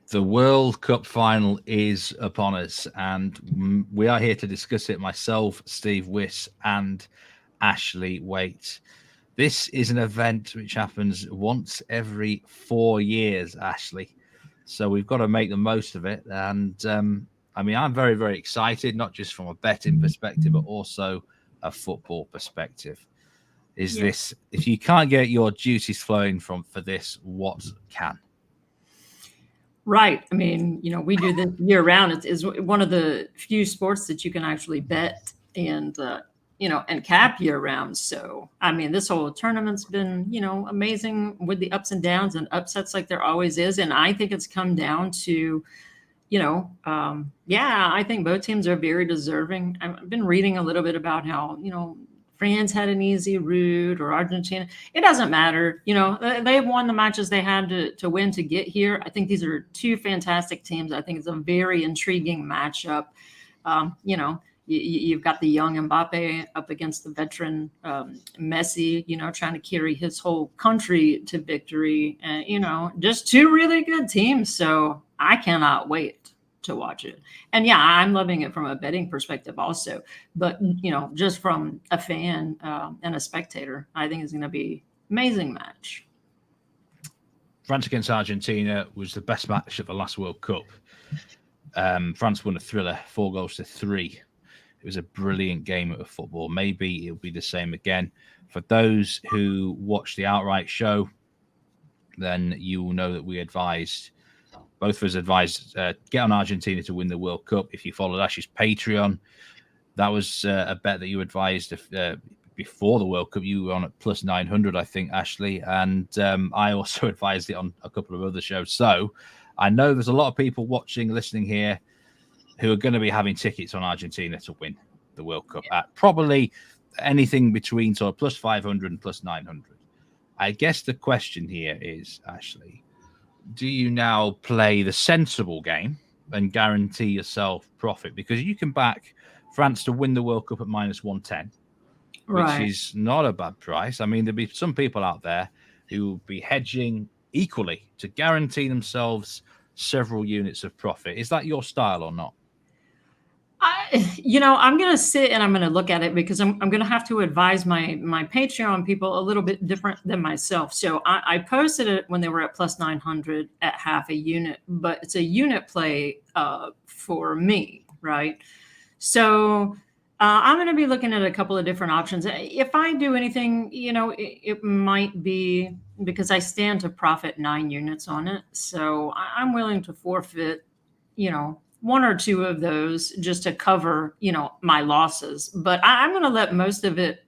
The World Cup final is upon us, and we are here to discuss it. Myself, Steve Wiss, and Ashley Waite. This is an event which happens once every 4 years, Ashley. So we've got to make the most of it. And I mean, I'm very, very excited, not just from a betting perspective, but also a football perspective. Is Yeah. this, if you can't get your juices flowing from for this, what can? Right. I mean, we do this year round. It's one of the few sports that you can actually bet and cap year round. So, I mean, this whole tournament's been, amazing with the ups and downs and upsets like there always is. And I think it's come down to, yeah, I think both teams are very deserving. I've been reading a little bit about how, France had an easy route or Argentina. It doesn't matter. They've won the matches they had to win to get here. I think these are two fantastic teams. I think it's a very intriguing matchup. You've got the young Mbappe up against the veteran Messi, trying to carry his whole country to victory. And, just two really good teams. So I cannot wait to watch it. And yeah, I'm loving it from a betting perspective also. But, just from a fan and a spectator, I think it's going to be amazing match. France against Argentina was the best match of the last World Cup. France won a thriller, 4-3. It was a brilliant game of football. Maybe it'll be the same again. For those who watch the outright show, then you will know that both of us advised, get on Argentina to win the World Cup. If you followed Ash's Patreon, that was a bet that you advised before the World Cup. You were on at plus 900, I think, Ashley. And I also advised it on a couple of other shows. So I know there's a lot of people watching, listening here who are going to be having tickets on Argentina to win the World Cup at probably anything between sort of plus 500 and plus 900. I guess the question here is, Ashley, do you now play the sensible game and guarantee yourself profit? Because you can back France to win the World Cup at minus 110, which is not a bad price. I mean, there'll be some people out there who will be hedging equally to guarantee themselves several units of profit. Is that your style or not? I'm going to sit and I'm going to look at it because I'm going to have to advise my Patreon people a little bit different than myself. So I posted it when they were at plus 900 at half a unit, but it's a unit play for me, right? So I'm going to be looking at a couple of different options. If I do anything, it might be because I stand to profit 9 units on it. So I'm willing to forfeit, one or two of those just to cover, my losses. But I'm going to let most of it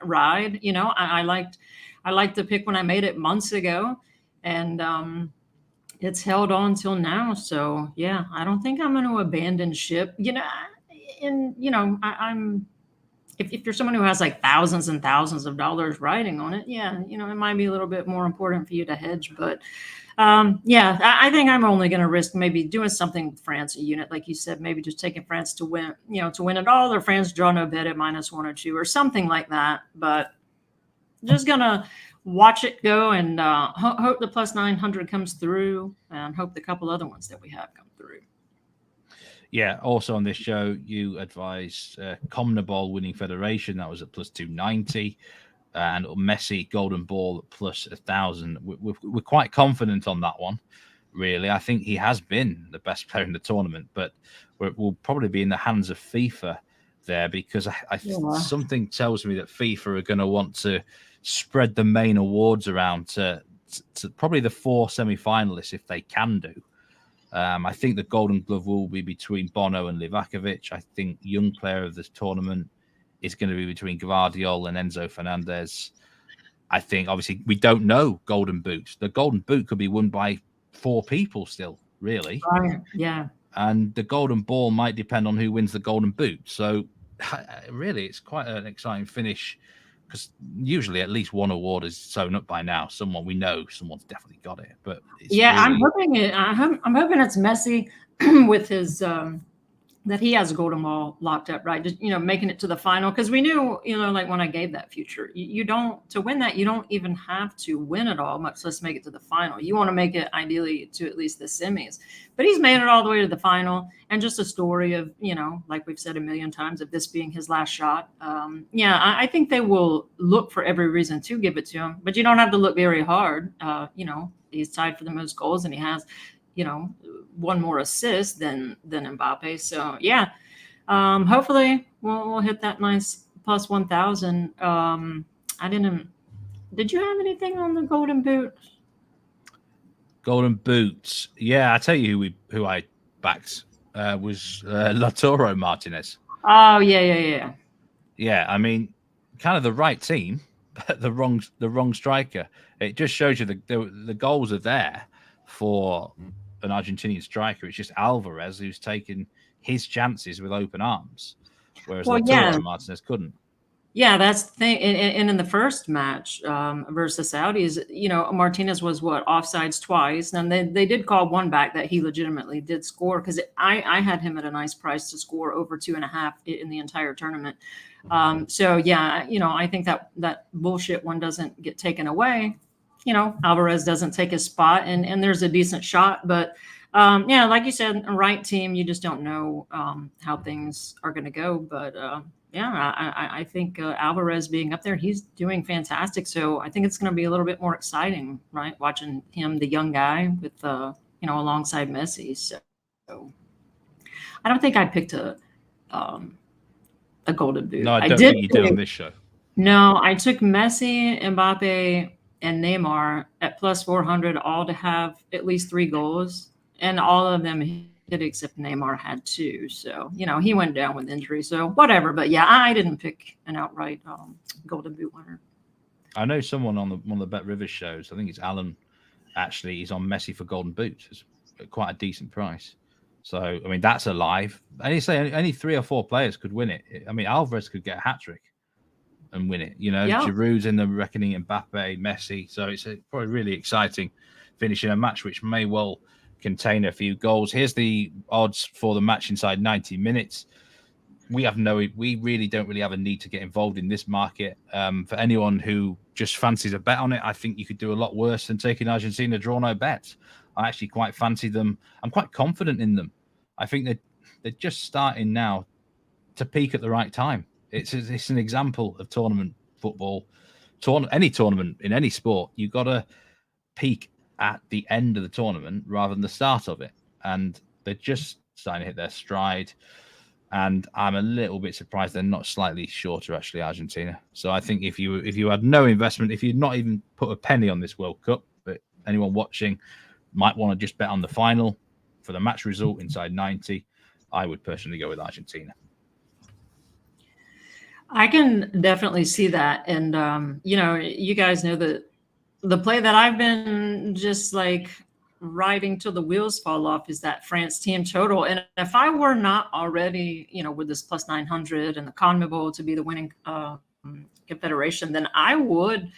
ride. I liked the pick when I made it months ago, and it's held on till now. So yeah, I don't think I'm going to abandon ship. I'm if you're someone who has like thousands and thousands of dollars riding on it, yeah, it might be a little bit more important for you to hedge, but. Yeah, I think I'm only going to risk maybe doing something with France, a unit, like you said, maybe just taking France to win, to win it all, or France draw no bet at minus 1 or 2 or something like that. But just going to watch it go and hope the plus 900 comes through and hope the couple other ones that we have come through. Yeah, also on this show, you advised CONMEBOL winning federation. That was at plus 290. And Messi golden ball at plus 1,000. We're quite confident on that one, really. I think he has been the best player in the tournament, but we'll probably be in the hands of FIFA there because something tells me that FIFA are going to want to spread the main awards around to probably the 4 semi-finalists if they can do. I think the Golden Glove will be between Bono and Livakovic. I think young player of this tournament is going to be between Gvardiol and Enzo Fernandez. I think, obviously, we don't know Golden Boot. The Golden Boot could be won by 4 people still, really. Right. Yeah. And the Golden Ball might depend on who wins the Golden Boot. So, really, it's quite an exciting finish because usually at least one award is sewn up by now. Someone's definitely got it. But yeah, really... I'm hoping it's Messi with his that he has a golden ball locked up, right? Just, making it to the final. Because we knew, like when I gave that future, you don't, to win that, you don't even have to win it all, much less make it to the final. You want to make it ideally to at least the semis. But he's made it all the way to the final. And just a story of, like we've said a million times, of this being his last shot. I think they will look for every reason to give it to him. But you don't have to look very hard. He's tied for the most goals, and he has, one more assist than Mbappe. So yeah, hopefully we'll hit that nice plus 1,000. Did you have anything on the golden boot? Golden boots. Yeah, I tell you who I backed was Lautaro Martinez. Oh yeah. Yeah, I mean, kind of the right team, but the wrong striker. It just shows you the goals are there for an Argentinian striker. It's just Alvarez who's taken his chances with open arms, whereas Lautaro Martinez couldn't. Yeah, that's the thing. And in the first match versus Saudis, Martinez was offsides twice, and they did call one back that he legitimately did score, because I had him at a nice price to score over 2.5 in the entire tournament. So yeah, I think that bullshit one doesn't get taken away. Alvarez doesn't take his spot, and there's a decent shot. But like you said, a right team, you just don't know how things are going to go. But I think Alvarez being up there, he's doing fantastic. So I think it's going to be a little bit more exciting, right? Watching him, the young guy, with alongside Messi. So I don't think I picked a golden boot. No, I don't think you did on this show. No, I took Messi, Mbappe, and Neymar at plus 400, all to have at least 3 goals, and all of them hit except Neymar had 2. So, he went down with injury, so whatever. But yeah, I didn't pick an outright golden boot winner. I know someone on one of the Bet Rivers shows, I think it's Alan, actually, he's on Messi for golden boots. It's quite a decent price. So, I mean, that's alive. And you say only 3 or 4 players could win it. I mean, Alvarez could get a hat-trick and win it. Giroud's in the reckoning, Mbappe, Messi. So it's probably really exciting finishing a match which may well contain a few goals. Here's the odds for the match inside 90 minutes. We really don't have a need to get involved in this market. For anyone who just fancies a bet on it, I think you could do a lot worse than taking Argentina draw no bet. I actually quite fancy them. I'm quite confident in them. I think they're just starting now to peak at the right time. It's an example of tournament football. Any tournament in any sport, you've got to peak at the end of the tournament rather than the start of it. And they're just starting to hit their stride. And I'm a little bit surprised they're not slightly shorter, actually, Argentina. So I think if you had no investment, if you'd not even put a penny on this World Cup, but anyone watching might want to just bet on the final for the match result inside 90, I would personally go with Argentina. I can definitely see that. And, you guys know that the play that I've been just like riding till the wheels fall off is that France team total. And if I were not already, with this plus 900 and the CONMEBOL to be the winning confederation, then I would,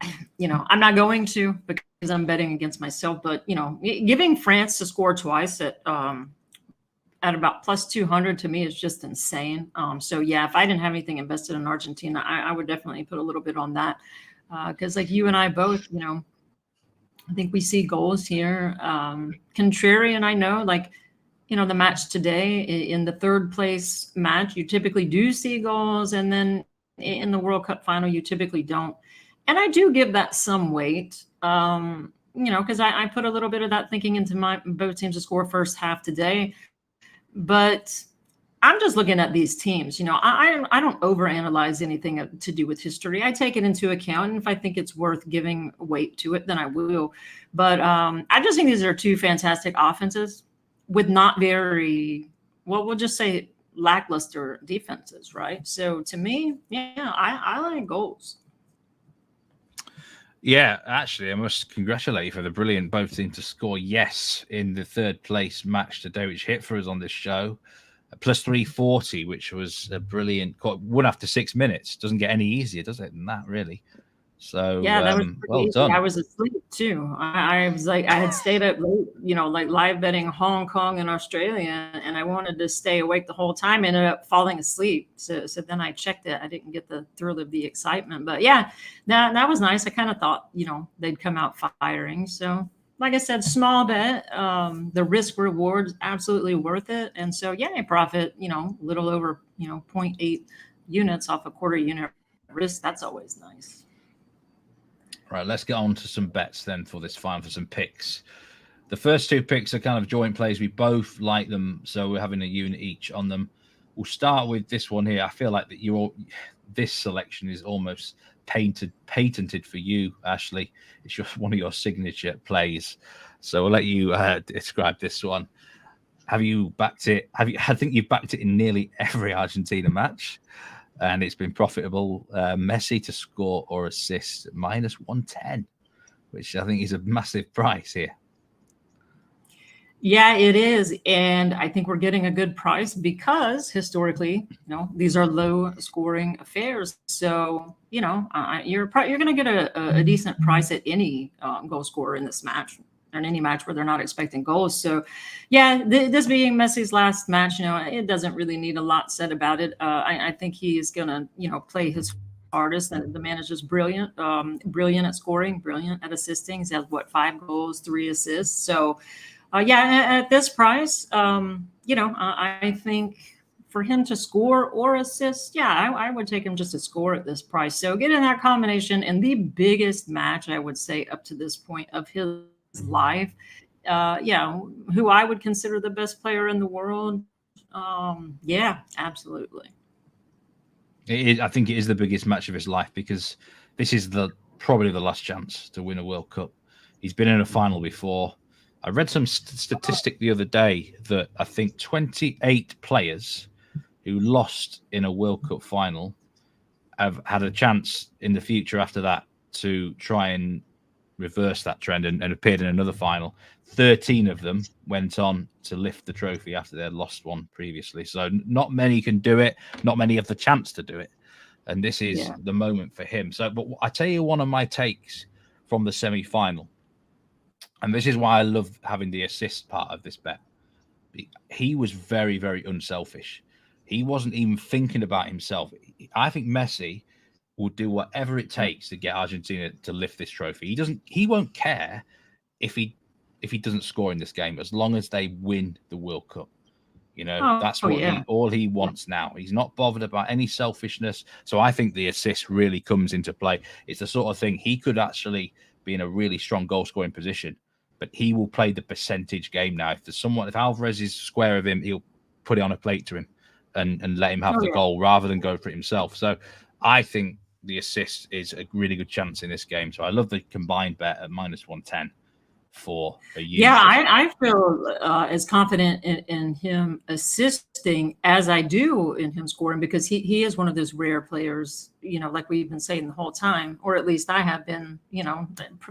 I'm not going to because I'm betting against myself, but, giving France to score twice at about plus 200 to me is just insane. So yeah, if I didn't have anything invested in Argentina, I would definitely put a little bit on that. Because like you and I both, I think we see goals here. Contrarian, I know, the match today in the third place match, you typically do see goals. And then in the World Cup final, you typically don't. And I do give that some weight, because I put a little bit of that thinking into both teams to score first half today. But I'm just looking at these teams. I don't overanalyze anything to do with history. I take it into account, and if I think it's worth giving weight to it, then I will. But I just think these are 2 fantastic offenses with not very, well, we'll just say lackluster defenses, right? So to me, yeah, I like goals. Yeah, actually, I must congratulate you for the brilliant both teams to score yes in the third place match today, which hit for us on this show. Plus 340, which was a brilliant one after 6 minutes. Doesn't get any easier, does it, than that, really? So Yeah, that was pretty well easy. done. I was asleep too. I was like, I had stayed up late, like live betting Hong Kong and Australia, and I wanted to stay awake the whole time. Ended up falling asleep. So then I checked it. I didn't get the thrill of the excitement, but yeah, that was nice. I kind of thought, they'd come out firing. So like I said, small bet. The risk reward is absolutely worth it. And so yeah, I profit, a little over, zero point 0.8 units off a quarter unit risk. That's always nice. Right, let's get on to some bets then for this final, for some picks. The first two picks are kind of joint plays. We both like them, so we're having a unit each on them. We'll start with this one here. I feel like that this selection is almost patented for you, Ashley. It's just one of your signature plays. So we'll let you describe this one. Have you backed it? I think you've backed it in nearly every Argentina match, and it's been profitable. Messi to score or assist -110, which I think is a massive price here. Yeah, it is. And I think we're getting a good price because historically, these are low scoring affairs. So, you're going to get a decent price at any goal scorer in this match, or in any match where they're not expecting goals. So, yeah, this being Messi's last match, it doesn't really need a lot said about it. I think he is going to, play his hardest. And the man is just brilliant, brilliant at scoring, brilliant at assisting. He has 5 goals, 3 assists. So, yeah, at this price, I think for him to score or assist, yeah, I would take him just to score at this price. So getting that combination in the biggest match, I would say, up to this point of his life, who I would consider the best player in the world. Yeah, absolutely. I think it is the biggest match of his life because this is probably the last chance to win a World Cup. He's been in a final before. I read some statistic the other day that I think 28 players who lost in a World Cup final have had a chance in the future after that to try and reverse that trend and appeared in another final. 13 of them went on to lift the trophy after they had lost one previously. So not many can do it. Not many have the chance to do it. And this is the moment for him. So, but I tell you one of my takes from the semi-final. And this is why I love having the assist part of this bet. He was very, very unselfish. He wasn't even thinking about himself. I think Messi will do whatever it takes to get Argentina to lift this trophy. He won't care if he doesn't score in this game as long as they win the World Cup. That's what all he wants now. He's not bothered about any selfishness. So I think the assist really comes into play. It's the sort of thing he could actually be in a really strong goal scoring position, but he will play the percentage game now. If Alvarez is square of him, he'll put it on a plate to him and let him have the goal rather than go for it himself. So I think the assist is a really good chance in this game. So I love the combined bet at -110 for a unit. Yeah, I feel as confident in him assisting as I do in him scoring, because he is one of those rare players, like we've been saying the whole time, or at least I have been.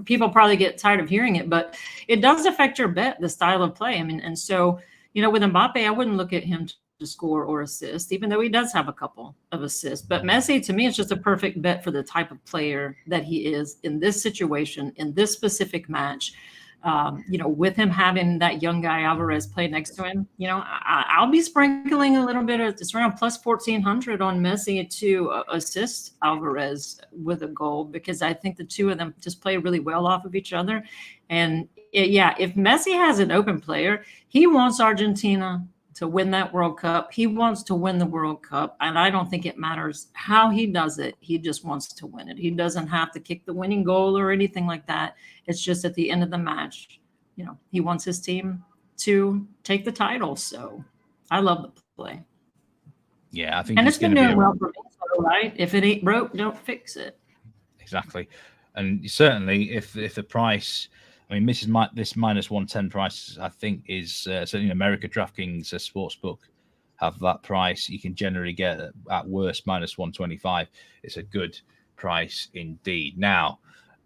People probably get tired of hearing it, but it does affect your bet, the style of play. I mean, and so, with Mbappe, I wouldn't look at him to score or assist, even though he does have a couple of assists. But Messi, to me, is just a perfect bet for the type of player that he is in this situation, in this specific match. With him having that young guy Alvarez play next to him, I'll be sprinkling a little bit of, it's around plus 1,400 on Messi to assist Alvarez with a goal, because I think the two of them just play really well off of each other. And if Messi has an open player, he wants Argentina to win that World Cup. He wants to win the World Cup. And I don't think it matters how he does it. He just wants to win it. He doesn't have to kick the winning goal or anything like that. It's just at the end of the match, he wants his team to take the title. So I love the play. Yeah, I think it's been doing well for me, right? If it ain't broke, don't fix it. Exactly. And certainly if the price, I mean, this -110 price, I think, is certainly in America. DraftKings Sportsbook have that price. You can generally get at worst -125. It's a good price indeed. Now,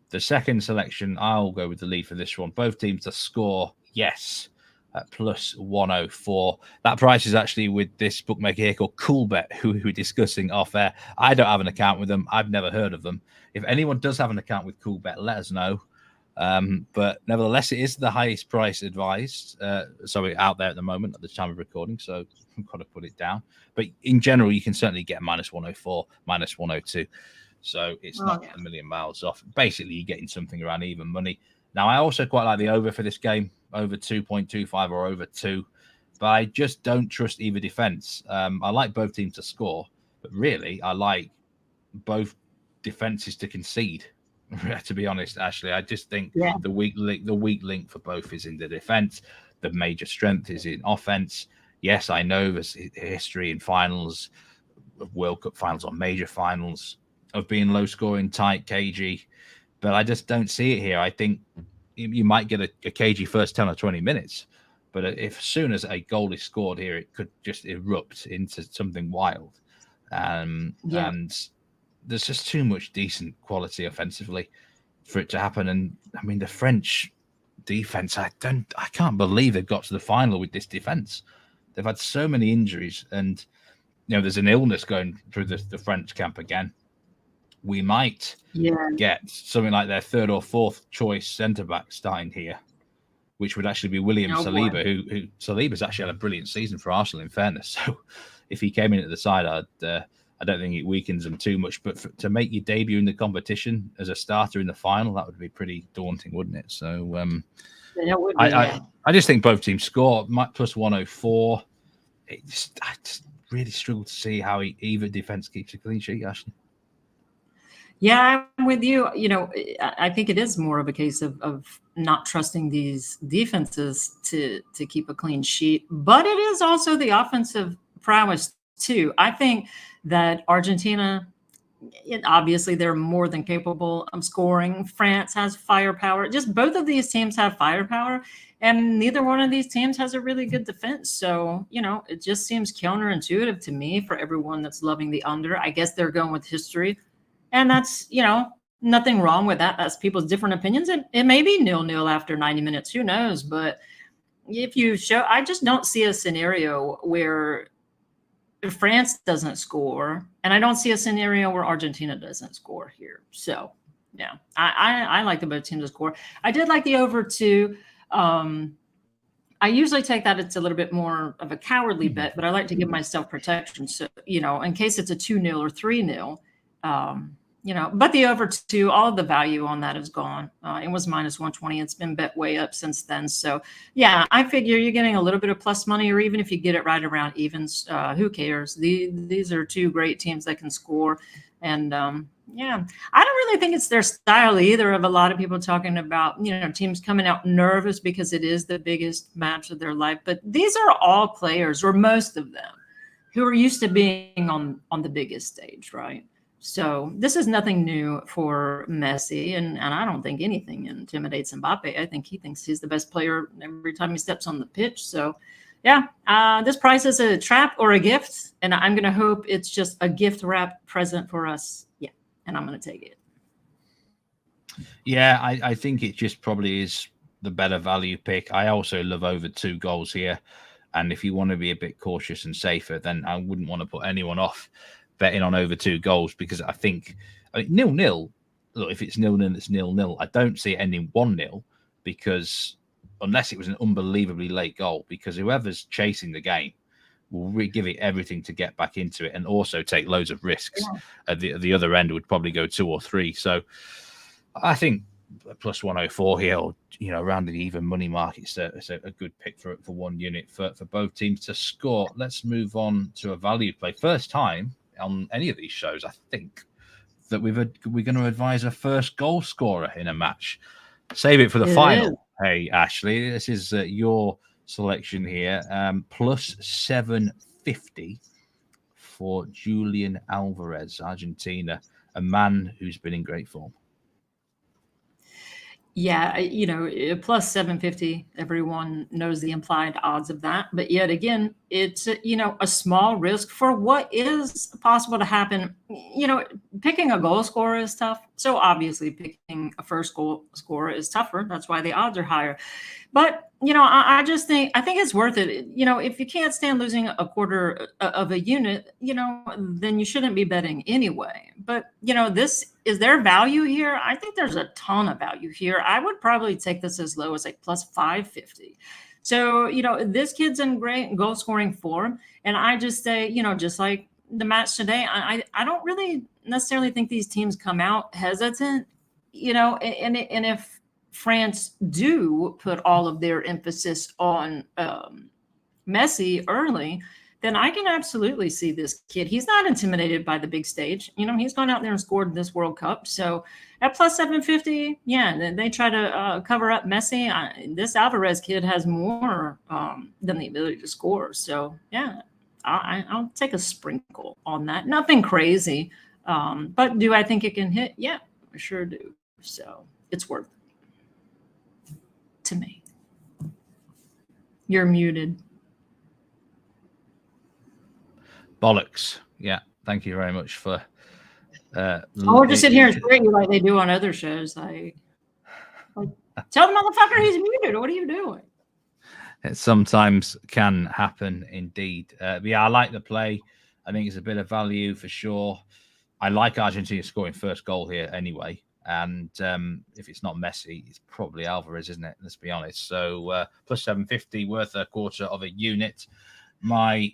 the second selection, I'll go with the lead for this one. Both teams to score, yes. at plus 104. That price is actually with this bookmaker here called Coolbet, who we're discussing off air. I don't have an account with them. I've never heard of them. If anyone does have an account with Coolbet, let us know. But nevertheless, it is the highest price advised. Sorry, out there at the moment at the time of recording. So I've got to put it down. But in general, you can certainly get minus 104, minus 102. So it's not a million miles off. Basically, you're getting something around even money. Now, I also quite like the over for this game, over 2.25 or over 2. But I just don't trust either defense. I like both teams to score. But really, I like both defenses to concede. To be honest, Ashley, I just think the weak link for both is in the defense. The major strength is in offense. Yes, I know there's history in finals, World Cup finals or major finals of being low scoring, tight, cagey, but I just don't see it here. I think you might get a cagey first 10 or 20 minutes, but if as soon as a goal is scored here, it could just erupt into something wild. And there's just too much decent quality offensively for it to happen. And I mean, the French defense, I can't believe they've got to the final with this defense. They've had so many injuries, and there's an illness going through the French camp again. We might get something like their third or fourth choice centre back starting here, which would actually be William Saliba, who Saliba's actually had a brilliant season for Arsenal, in fairness. So if he came in at the side, I don't think it weakens them too much. But to make your debut in the competition as a starter in the final, that would be pretty daunting, wouldn't it? So I just think both teams score plus 104. I just really struggle to see how either defense keeps a clean sheet, Ashley. Yeah, I'm with you. I think it is more of a case of not trusting these defenses to keep a clean sheet, but it is also the offensive prowess too. I think that Argentina, obviously they're more than capable of scoring. France has firepower. Just both of these teams have firepower, and neither one of these teams has a really good defense. So, it just seems counterintuitive to me for everyone that's loving the under. I guess they're going with history. And that's, nothing wrong with that. That's people's different opinions. It may be 0-0 after 90 minutes. Who knows? But I just don't see a scenario where France doesn't score. And I don't see a scenario where Argentina doesn't score here. So, yeah, I like the both teams to score. I did like the over 2. I usually take that it's a little bit more of a cowardly bet, but I like to give myself protection. So, in case it's a 2-0 or 3-0, but the over 2, all of the value on that is gone. It was minus 120. It's been bet way up since then. So, yeah, I figure you're getting a little bit of plus money, or even if you get it right around evens, who cares? These are two great teams that can score. And, I don't really think it's their style either, of a lot of people talking about, teams coming out nervous because it is the biggest match of their life. But these are all players, or most of them, who are used to being on the biggest stage, right? So this is nothing new for Messi, and I don't think anything intimidates Mbappe. I think he thinks he's the best player every time he steps on the pitch. So, yeah, this price is a trap or a gift, and I'm going to hope it's just a gift wrap present for us. Yeah, and I'm going to take it. Yeah, I think it just probably is the better value pick. I also love over 2 goals here, and if you want to be a bit cautious and safer, then I wouldn't want to put anyone off betting on over 2 goals, because I think 0-0. Look, if it's 0-0, it's 0-0. I don't see it ending 1-0, because unless it was an unbelievably late goal, because whoever's chasing the game will give it everything to get back into it, and also take loads of risks. At the other end would probably go 2 or 3. So I think plus 104 here, or around the even money mark, it's a good pick for 1 unit for both teams to score. Let's move on to a value play. First time on any of these shows, I think, that we're going to advise a first goal scorer in a match. Save it for the final. Hey, Ashley, this is your selection here. Plus 750 for Julian Alvarez, Argentina, a man who's been in great form. Yeah, plus 750, everyone knows the implied odds of that. But yet again, it's, a small risk for what is possible to happen. Picking a goal scorer is tough. So obviously picking a first goal scorer is tougher. That's why the odds are higher. But I just I think it's worth it. If you can't stand losing a quarter of a unit, then you shouldn't be betting anyway. But, this is there value here? I think there's a ton of value here. I would probably take this as low as like plus 550. So, this kid's in great goal scoring form. And I just say, just like the match today, I don't really necessarily think these teams come out hesitant, and if France do put all of their emphasis on Messi early, then I can absolutely see this kid. He's not intimidated by the big stage. He's gone out there and scored this World Cup. So at plus 750, yeah, they try to cover up Messi. This Alvarez kid has more than the ability to score. So, yeah, I'll take a sprinkle on that. Nothing crazy. But do I think it can hit? Yeah, I sure do. So it's worth it. To me. You're muted. Bollocks. Yeah. Thank you very much for we're just sitting here and swearing you like they do on other shows. Like tell the motherfucker he's muted. What are you doing? It sometimes can happen indeed. Yeah, I like the play. I think it's a bit of value for sure. I like Argentina scoring first goal here anyway. And if it's not Messi, it's probably Alvarez, isn't it? Let's be honest. So plus 750, worth a quarter of a unit. My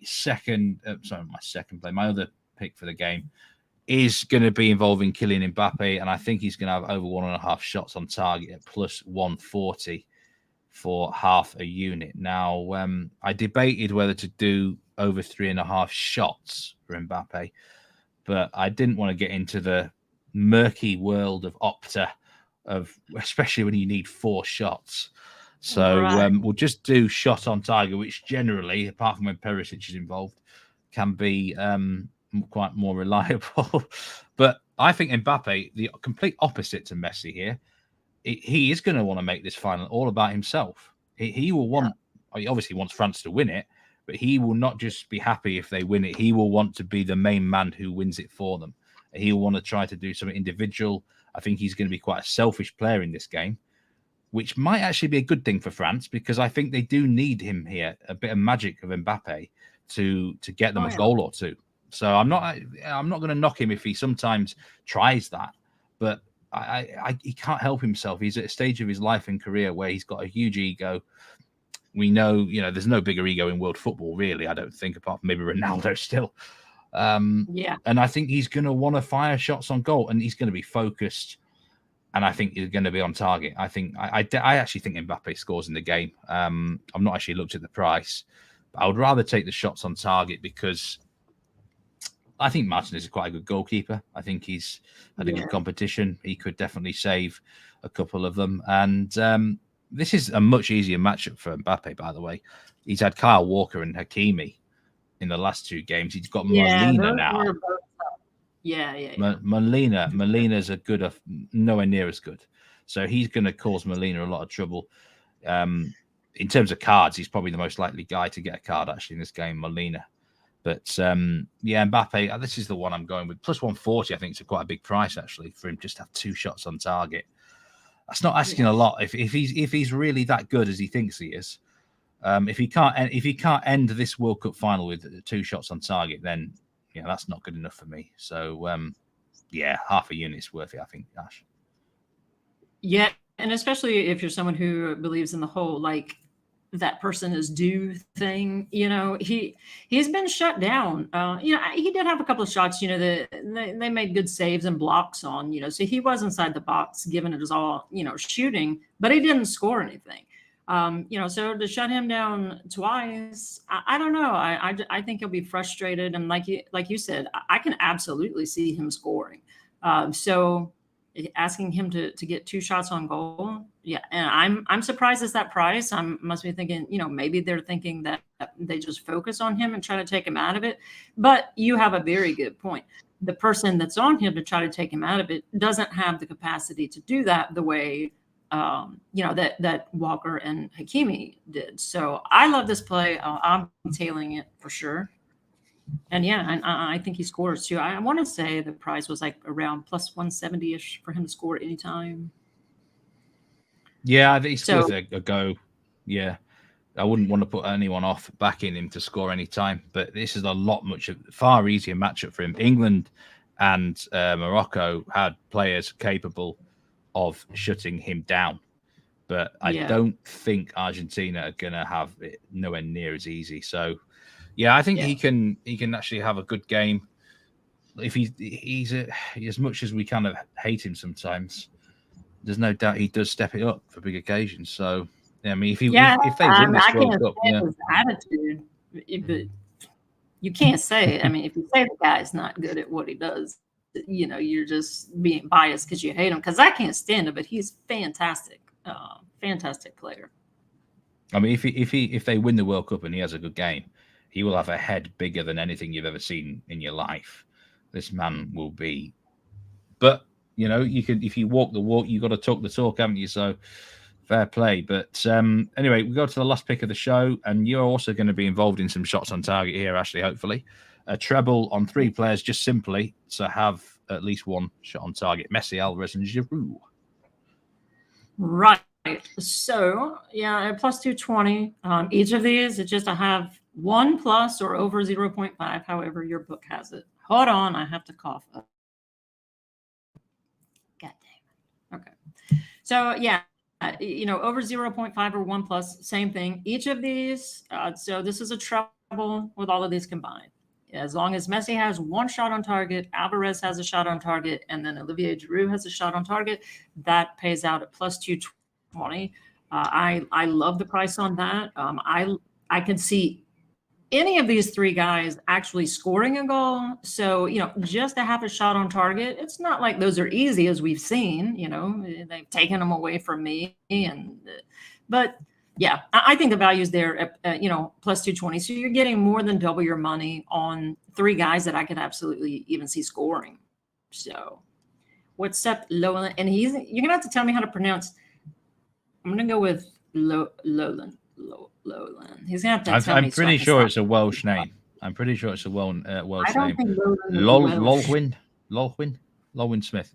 other pick for the game is going to be involving Kylian Mbappe, and I think he's going to have over 1.5 shots on target at plus 140 for half a unit. Now, I debated whether to do over 3.5 shots for Mbappe, but I didn't want to get into the murky world of Opta, especially when you need 4 shots. So we'll just do shot on target, which generally, apart from when Perisic is involved, can be quite more reliable. But I think Mbappe, the complete opposite to Messi here, he is going to want to make this final all about himself. He will want, he obviously wants France to win it, but he will not just be happy if they win it. He will want to be the main man who wins it for them. He'll want to try to do something individual. I think he's going to be quite a selfish player in this game, which might actually be a good thing for France, because I think they do need him here, a bit of magic of Mbappe to get them a goal or two. So I'm not going to knock him if he sometimes tries that, but he can't help himself. He's at a stage of his life and career where he's got a huge ego. We know, there's no bigger ego in world football, really, I don't think, apart from maybe Ronaldo still. And I think he's going to want to fire shots on goal, and he's going to be focused, and I think he's going to be on target. I actually think Mbappe scores in the game. I've not actually looked at the price, but I would rather take the shots on target because I think Martinez is quite a good goalkeeper. I think he's had a good competition. He could definitely save a couple of them. And this is a much easier matchup for Mbappe, by the way. He's had Kyle Walker and Hakimi in the last 2 games. He's got Molina now. Molina's a good, nowhere near as good. So he's going to cause Molina a lot of trouble. In terms of cards, he's probably the most likely guy to get a card actually in this game, Molina. But Mbappe, this is the one I'm going with. Plus 140, I think it's quite a big price actually for him just to have 2 shots on target. That's not asking a lot. If he's really that good as he thinks he is, if he can't end this World Cup final with 2 shots on target, then that's not good enough for me. So half a unit's worth it, I think, Ash. Yeah, and especially if you're someone who believes in the whole that person is due thing. He's been shut down. He did have a couple of shots. They made good saves and blocks on. So he was inside the box, given it was all shooting, but he didn't score anything. So to shut him down twice, I don't know. I think he'll be frustrated, and like you said, I can absolutely see him scoring. So asking him to get 2 shots on goal, and I'm surprised it's that price. I must be thinking, maybe they're thinking that they just focus on him and try to take him out of it. But you have a very good point. The person that's on him to try to take him out of it doesn't have the capacity to do that the way that Walker and Hakimi did. So I love this play. I'm tailing it for sure. And I think he scores too. I want to say the price was around plus 170-ish for him to score at any time. Yeah, I think it's worth a go. Yeah. I wouldn't want to put anyone off backing him to score any time, but this is far easier matchup for him. England and Morocco had players capable of shutting him down, but I Yeah. don't think Argentina are going to have it nowhere near as easy. So, yeah, I think he can actually have a good game. If he's as much as we kind of hate him sometimes, there's no doubt he does step it up for big occasions. So, yeah, I mean, if they win this I World can't Cup, stand his attitude, but you can't say it. I mean, if you say the guy's not good at what he does, you're just being biased because you hate him. Because I can't stand him, but he's fantastic, fantastic player. I mean, if they win the World Cup and he has a good game, he will have a head bigger than anything you've ever seen in your life. This man will be. But if you walk the walk, you got to talk the talk, haven't you? So fair play. But anyway, we go to the last pick of the show, and you're also going to be involved in some shots on target here, Ashley. Hopefully, a treble on 3 players, just simply to have at least one shot on target: Messi, Alvarez, and Giroud. Right. So yeah, plus 220. Each of these, it's just to have 1 plus or over 0.5, however your book has it. Hold on, I have to cough up. God damn it. Okay. So yeah, over 0.5 or 1 plus, same thing. Each of these, so this is a treble with all of these combined. As long as Messi has 1 shot on target, Alvarez has a shot on target, and then Olivier Giroud has a shot on target, that pays out at plus 220. I love the price on that. I can see any of these 3 guys actually scoring a goal. So, just to have a shot on target, it's not like those are easy, as we've seen. They've taken them away from me. But yeah, I think the value is there at plus 220. So you're getting more than double your money on 3 guys that I could absolutely even see scoring. So what's up, Lowland? And you're going to have to tell me how to pronounce. I'm going to go with Lowland. Lowland. He's gonna have to tell me. I'm pretty sure it's a Welsh name. I'm pretty sure it's a Welsh I don't name. think Lolwyn Smith.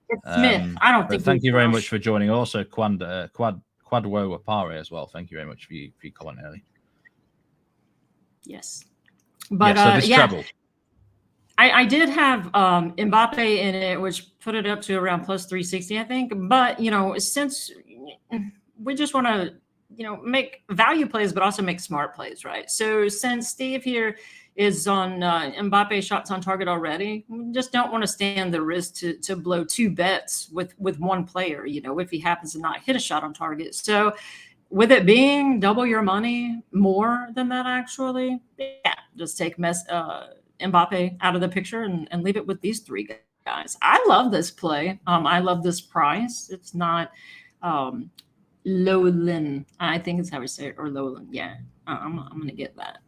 It's Smith. I don't think. Thank you very much for joining. Also, Quadwo Apare as well. Thank you very much for your comment early. Yes, but so this treble. I did have Mbappe in it, which put it up to around plus 360, I think. But since we just want to make value plays, but also make smart plays, right? So since Steve here is on Mbappe shots on target already, we just don't want to stand the risk to blow 2 bets with 1 player, if he happens to not hit a shot on target. So with it being double your money, more than that actually, yeah, just take Mbappe out of the picture and leave it with these 3 guys. I love this play. I love this price. It's not Lowland, I think is how we say it, or Lowland. Yeah, I'm gonna get that.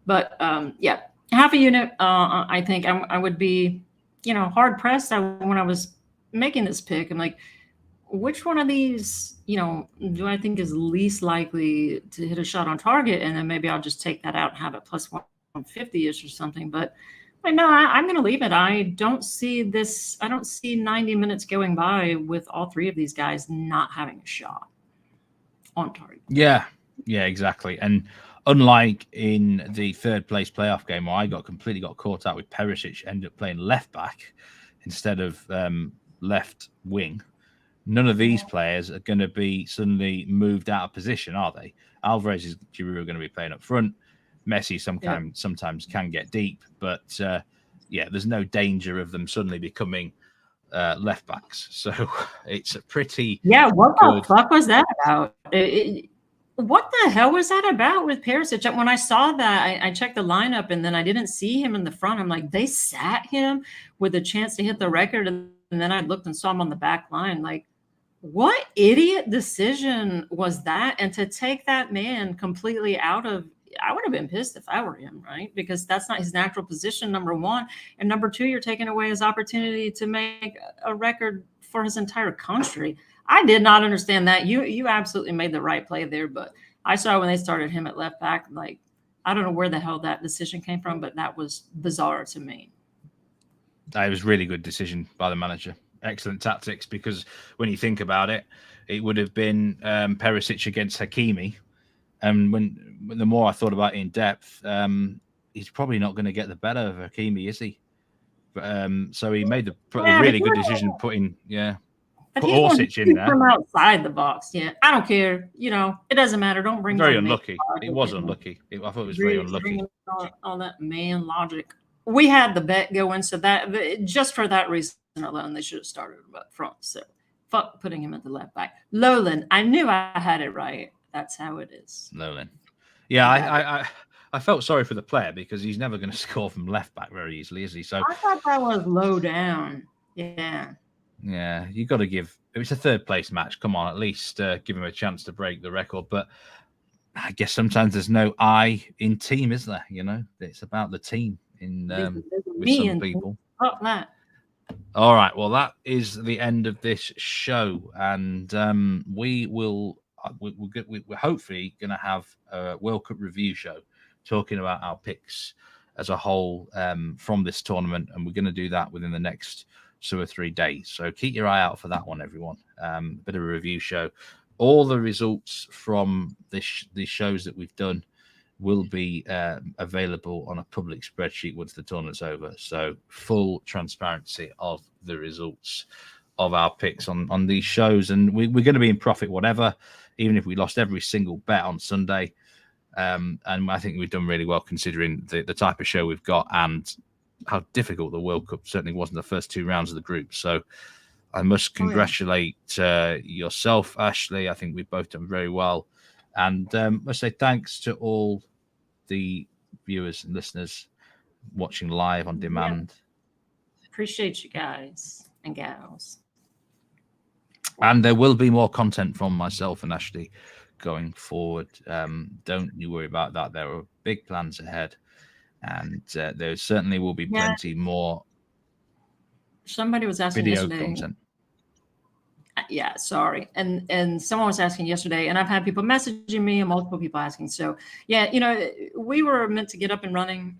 But yeah, half a unit. I think I would be, hard pressed. When I was making this pick, I'm like, which one of these, do I think is least likely to hit a shot on target? And then maybe I'll just take that out and have it plus 150-ish or something. But no, I'm going to leave it. I don't see 90 minutes going by with all 3 of these guys not having a shot on target. Yeah, exactly. And unlike in the 3rd place playoff game where I completely got caught out with Perisic, ended up playing left back instead of left wing, none of these players are going to be suddenly moved out of position, are they? Alvarez and Giroud are going to be playing up front. Messi sometimes can get deep, but there's no danger of them suddenly becoming left backs. So it's a pretty what the fuck was that about? What the hell was that about with Perisic? When I saw that, I checked the lineup and then I didn't see him in the front. I'm like, they sat him with a chance to hit the record, and then I looked and saw him on the back line. Like, what idiot decision was that? And to take that man completely out of, I would have been pissed if I were him, right? Because that's not his natural position, number 1. And number 2, you're taking away his opportunity to make a record for his entire country. I did not understand that. You absolutely made the right play there, but I saw when they started him at left back, like, I don't know where the hell that decision came from, but that was bizarre to me. It was a really good decision by the manager. Excellent tactics, because when you think about it, it would have been Perisic against Hakimi, And when the more I thought about it in depth, he's probably not going to get the better of Hakimi, is he? So he made the really good decision putting, But put he's going to Orsic in shoot there. from outside the box. Yeah, I don't care. It doesn't matter. Don't bring Very unlucky. It was unlucky. I thought it was very unlucky. All that man logic. We had the bet going, so that just for that reason alone, they should have started him up front. So fuck putting him at the left back. Lolan, I knew I had it right. That's how it is. Lolan. Yeah, I felt sorry for the player because he's never going to score from left back very easily, is he? So I thought that was low down. Yeah. Yeah, you got to give. It's a third place match. Come on, at least give him a chance to break the record. But I guess sometimes there's no I in team, is there? It's about the team with some people. Fuck that. All right. Well, that is the end of this show, and we're hopefully going to have a World Cup review show talking about our picks as a whole from this tournament, and we're going to do that within the next 2 or 3 days. So keep your eye out for that one, everyone. A bit of a review show. All the results from these shows that we've done will be available on a public spreadsheet once the tournament's over. So full transparency of the results of our picks on these shows. And we're going to be in profit, whatever, even if we lost every single bet on Sunday. And I think we've done really well considering the type of show we've got and how difficult the World Cup certainly was in the first 2 rounds of the group. So I must congratulate yourself, Ashley. I think we've both done very well. And I must say thanks to all the viewers and listeners watching live on demand. Appreciate you guys and gals. And there will be more content from myself and Ashley going forward. Don't you worry about that. There are big plans ahead. And there certainly will be plenty more. Somebody was asking video yesterday. Content. Yeah, sorry. And someone was asking yesterday, and I've had people messaging me and multiple people asking. So yeah, we were meant to get up and running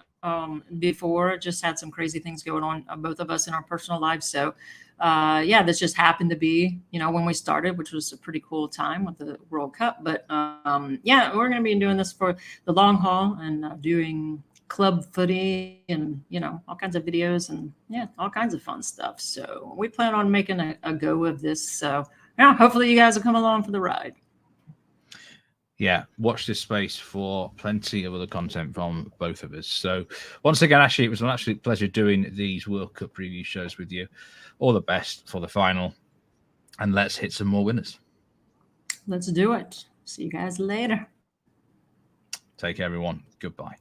before, just had some crazy things going on, both of us in our personal lives. So this just happened to be, when we started, which was a pretty cool time with the World Cup. But we're going to be doing this for the long haul and doing club footy and all kinds of videos and all kinds of fun stuff. So we plan on making a go of this. So hopefully you guys will come along for the ride. Watch this space for plenty of other content from both of us. So once again, Ashley, it was an absolute pleasure doing these World Cup preview shows with you. All the best for the final, and let's hit some more winners. Let's do it. See you guys later. Take care, everyone. Goodbye.